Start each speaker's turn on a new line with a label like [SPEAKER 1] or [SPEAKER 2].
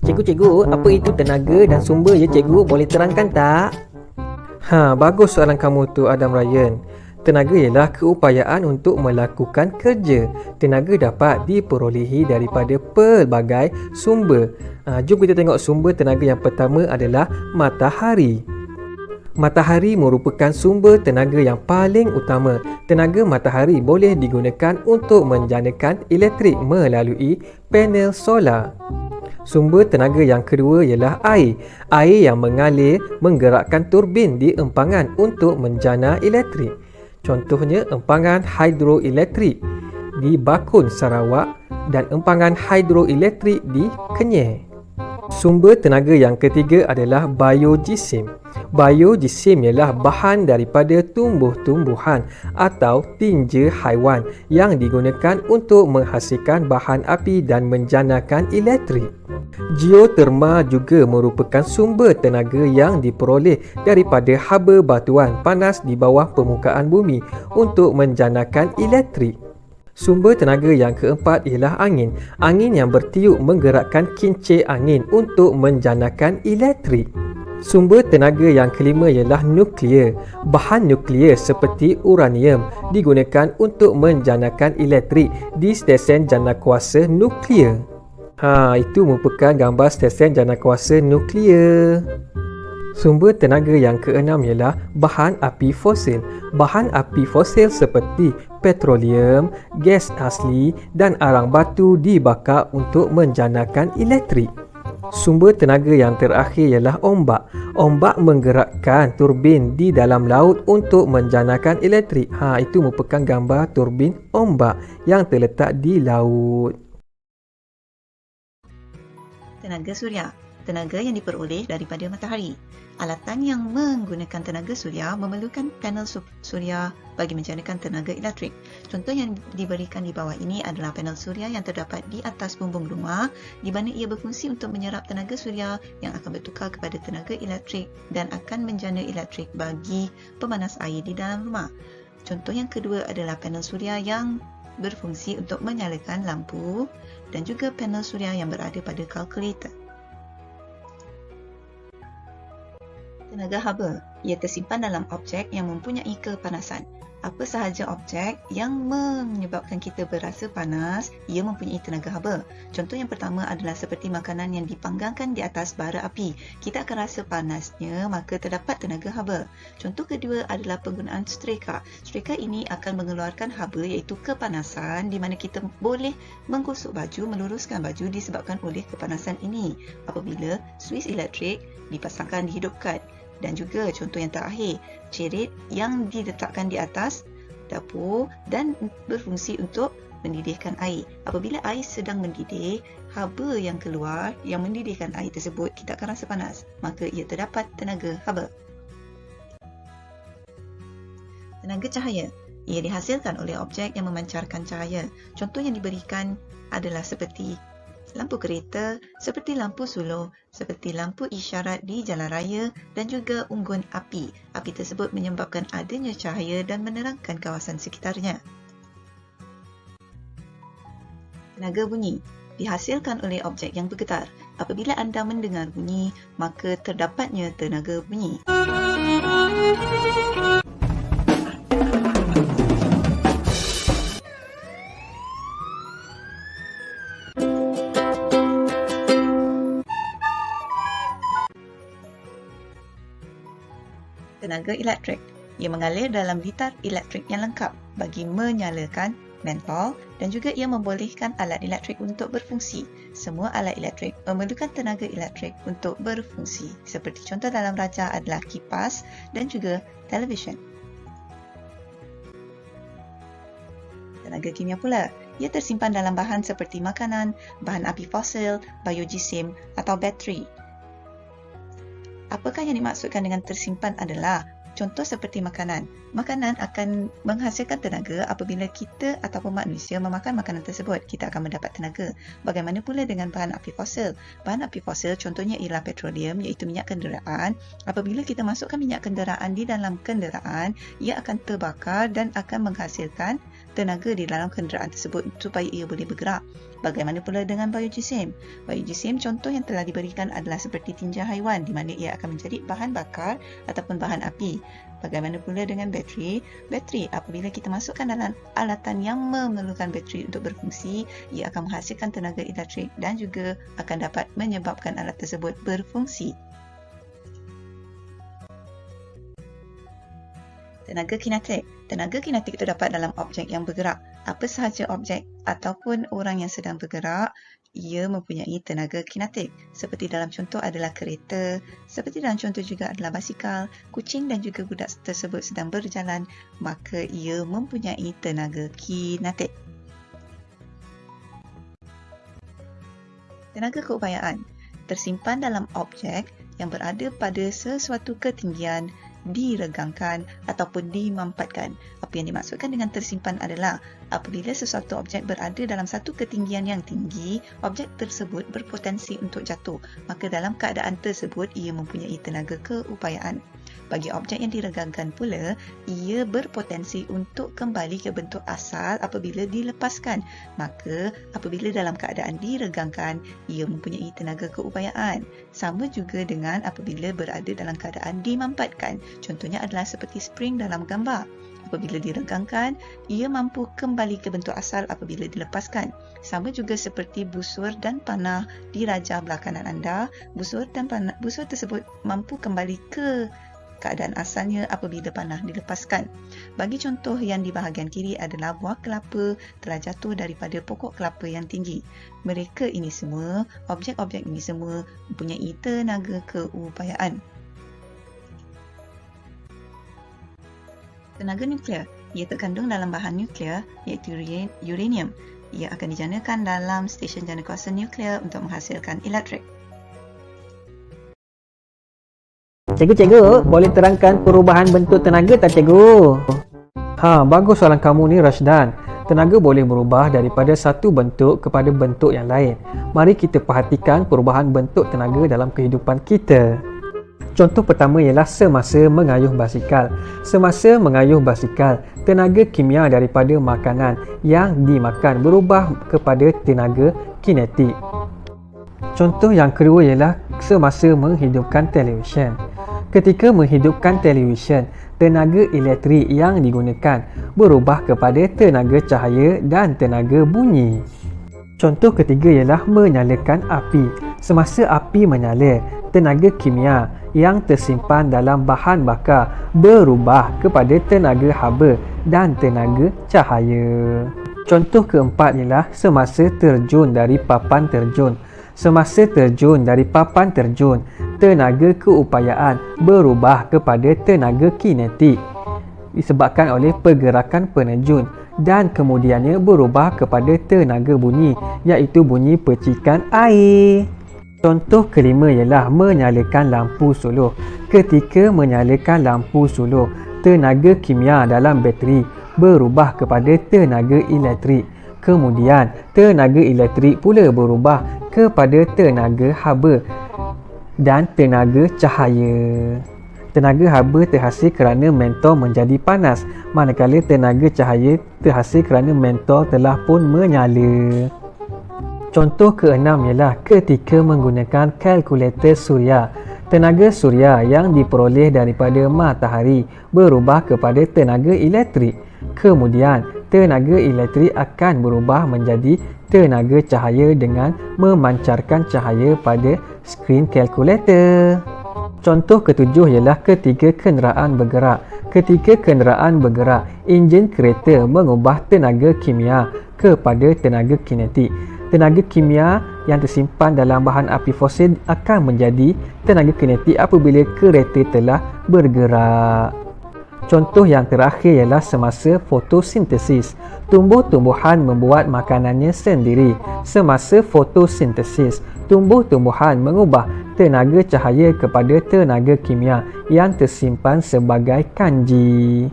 [SPEAKER 1] Cikgu, apa itu tenaga dan sumber ya cikgu? Boleh terangkan tak? Bagus soalan kamu tu Adam Ryan. Tenaga ialah keupayaan untuk melakukan kerja. Tenaga dapat diperolehi daripada pelbagai sumber. Jom kita tengok sumber tenaga yang pertama adalah matahari. Matahari merupakan sumber tenaga yang paling utama. Tenaga matahari boleh digunakan untuk menjanakan elektrik melalui panel solar. Sumber tenaga yang kedua ialah air. Air yang mengalir menggerakkan turbin di empangan untuk menjana elektrik. Contohnya empangan hidroelektrik di Bakun, Sarawak dan empangan hidroelektrik di Kenyir. Sumber tenaga yang ketiga adalah biojisim. Biojisim ialah bahan daripada tumbuh-tumbuhan atau tinja haiwan yang digunakan untuk menghasilkan bahan api dan menjanakan elektrik. Geoterma juga merupakan sumber tenaga yang diperoleh daripada haba batuan panas di bawah permukaan bumi untuk menjanakan elektrik. Sumber tenaga yang keempat ialah angin. Angin yang bertiup menggerakkan kincir angin untuk menjanakan elektrik. Sumber tenaga yang kelima ialah nuklear. Bahan nuklear seperti uranium digunakan untuk menjanakan elektrik di stesen janakuasa nuklear. Itu merupakan gambar stesen janakuasa nuklear. Sumber tenaga yang keenam ialah bahan api fosil. Bahan api fosil seperti petroleum, gas asli dan arang batu dibakar untuk menjanakan elektrik. Sumber tenaga yang terakhir ialah ombak. Ombak menggerakkan turbin di dalam laut untuk menjanakan elektrik. Itu merupakan gambar turbin ombak yang terletak di laut.
[SPEAKER 2] Tenaga suria, tenaga yang diperoleh daripada matahari. Alatan yang menggunakan tenaga suria memerlukan panel suria bagi menjanakan tenaga elektrik. Contoh yang diberikan di bawah ini adalah panel suria yang terdapat di atas bumbung rumah di mana ia berfungsi untuk menyerap tenaga suria yang akan bertukar kepada tenaga elektrik dan akan menjana elektrik bagi pemanas air di dalam rumah. Contoh yang kedua adalah panel suria yang berfungsi untuk menyalakan lampu dan juga panel suria yang berada pada kalkulator. Tenaga haba, ia tersimpan dalam objek yang mempunyai kepanasan. Apa sahaja objek yang menyebabkan kita berasa panas, ia mempunyai tenaga haba. Contoh yang pertama adalah seperti makanan yang dipanggangkan di atas bara api. Kita akan rasa panasnya, maka terdapat tenaga haba. Contoh kedua adalah penggunaan setrika. Setrika ini akan mengeluarkan haba iaitu kepanasan di mana kita boleh menggosok baju, meluruskan baju disebabkan oleh kepanasan ini apabila suis elektrik dipasangkan, dihidupkan. Dan juga contoh yang terakhir, cerit yang diletakkan di atas dapur dan berfungsi untuk mendidihkan air. Apabila air sedang mendidih, haba yang keluar yang mendidihkan air tersebut, kita akan rasa panas. Maka ia terdapat tenaga haba. Tenaga cahaya, ia dihasilkan oleh objek yang memancarkan cahaya. Contoh yang diberikan adalah seperti lampu kereta, seperti lampu sulur, seperti lampu isyarat di jalan raya dan juga unggun api. Api tersebut menyebabkan adanya cahaya dan menerangkan kawasan sekitarnya. Tenaga bunyi dihasilkan oleh objek yang bergetar. Apabila anda mendengar bunyi, maka terdapatnya tenaga bunyi. Tenaga elektrik, ia mengalir dalam litar elektrik yang lengkap bagi menyalakan mentol dan juga ia membolehkan alat elektrik untuk berfungsi. Semua alat elektrik memerlukan tenaga elektrik untuk berfungsi. Seperti contoh dalam raja adalah kipas dan juga televisyen. Tenaga kimia pula, ia tersimpan dalam bahan seperti makanan, bahan api fosil, biojisim atau bateri. Apakah yang dimaksudkan dengan tersimpan adalah contoh seperti makanan. Makanan akan menghasilkan tenaga apabila kita ataupun manusia memakan makanan tersebut. Kita akan mendapat tenaga. Bagaimana pula dengan bahan api fosil? Bahan api fosil contohnya ialah petroleum iaitu minyak kenderaan. Apabila kita masukkan minyak kenderaan di dalam kenderaan, ia akan terbakar dan akan menghasilkan tenaga di dalam kenderaan tersebut supaya ia boleh bergerak. Bagaimana pula dengan biojisim? Biojisim contoh yang telah diberikan adalah seperti tinja haiwan di mana ia akan menjadi bahan bakar ataupun bahan api. Bagaimana pula dengan bateri? Bateri apabila kita masukkan dalam alatan yang memerlukan bateri untuk berfungsi, ia akan menghasilkan tenaga elektrik dan juga akan dapat menyebabkan alat tersebut berfungsi. Tenaga kinetik. Tenaga kinetik itu dapat dalam objek yang bergerak. Apa sahaja objek ataupun orang yang sedang bergerak, ia mempunyai tenaga kinetik. Seperti dalam contoh adalah kereta, seperti dalam contoh juga adalah basikal, kucing dan juga budak tersebut sedang berjalan, maka ia mempunyai tenaga kinetik. Tenaga keupayaan tersimpan dalam objek yang berada pada sesuatu ketinggian, diregangkan ataupun dimampatkan. Apa yang dimaksudkan dengan tersimpan adalah apabila sesuatu objek berada dalam satu ketinggian yang tinggi, objek tersebut berpotensi untuk jatuh. Maka dalam keadaan tersebut, ia mempunyai tenaga keupayaan. Bagi objek yang diregangkan pula, ia berpotensi untuk kembali ke bentuk asal apabila dilepaskan. Maka apabila dalam keadaan diregangkan, ia mempunyai tenaga keupayaan. Sama juga dengan apabila berada dalam keadaan dimampatkan. Contohnya adalah seperti spring dalam gambar. Apabila diregangkan, ia mampu kembali ke bentuk asal apabila dilepaskan. Sama juga seperti busur dan panah di rajah belah kanan anda, busur tersebut mampu kembali ke keadaan asalnya apabila panah dilepaskan. Bagi contoh yang di bahagian kiri adalah buah kelapa telah jatuh daripada pokok kelapa yang tinggi. Mereka ini semua, objek-objek ini semua mempunyai tenaga keupayaan. Tenaga nuklear. Ia terkandung dalam bahan nuklear iaitu uranium. Ia akan dijanakan dalam stesen jana kuasa nuklear untuk menghasilkan elektrik.
[SPEAKER 1] Cikgu, boleh terangkan perubahan bentuk tenaga tak cikgu? Bagus soalan kamu ni Rashdan. Tenaga boleh berubah daripada satu bentuk kepada bentuk yang lain. Mari kita perhatikan perubahan bentuk tenaga dalam kehidupan kita. Contoh pertama ialah semasa mengayuh basikal. Semasa mengayuh basikal, tenaga kimia daripada makanan yang dimakan berubah kepada tenaga kinetik. Contoh yang kedua ialah semasa menghidupkan televisyen. Ketika menghidupkan televisyen, tenaga elektrik yang digunakan berubah kepada tenaga cahaya dan tenaga bunyi. Contoh ketiga ialah menyalakan api. Semasa api menyala, tenaga kimia yang tersimpan dalam bahan bakar berubah kepada tenaga haba dan tenaga cahaya. Contoh keempat ialah semasa terjun dari papan terjun. Semasa terjun dari papan terjun, tenaga keupayaan berubah kepada tenaga kinetik disebabkan oleh pergerakan penerjun dan kemudiannya berubah kepada tenaga bunyi iaitu bunyi percikan air. Contoh kelima ialah menyalakan lampu suluh. Ketika menyalakan lampu suluh, tenaga kimia dalam bateri berubah kepada tenaga elektrik. Kemudian, tenaga elektrik pula berubah kepada tenaga haba dan tenaga cahaya. Tenaga haba terhasil kerana mentol menjadi panas, manakala tenaga cahaya terhasil kerana mentol telah pun menyala. Contoh keenam ialah ketika menggunakan kalkulator suria. Tenaga suria yang diperoleh daripada matahari berubah kepada tenaga elektrik. Kemudian, tenaga elektrik akan berubah menjadi tenaga cahaya dengan memancarkan cahaya pada skrin kalkulator. Contoh ketujuh ialah ketika kenderaan bergerak. Ketika kenderaan bergerak, enjin kereta mengubah tenaga kimia kepada tenaga kinetik. Tenaga kimia yang tersimpan dalam bahan api fosil akan menjadi tenaga kinetik apabila kereta telah bergerak. Contoh yang terakhir ialah semasa fotosintesis. Tumbuh-tumbuhan membuat makanannya sendiri. Semasa fotosintesis, tumbuh-tumbuhan mengubah tenaga cahaya kepada tenaga kimia yang tersimpan sebagai kanji.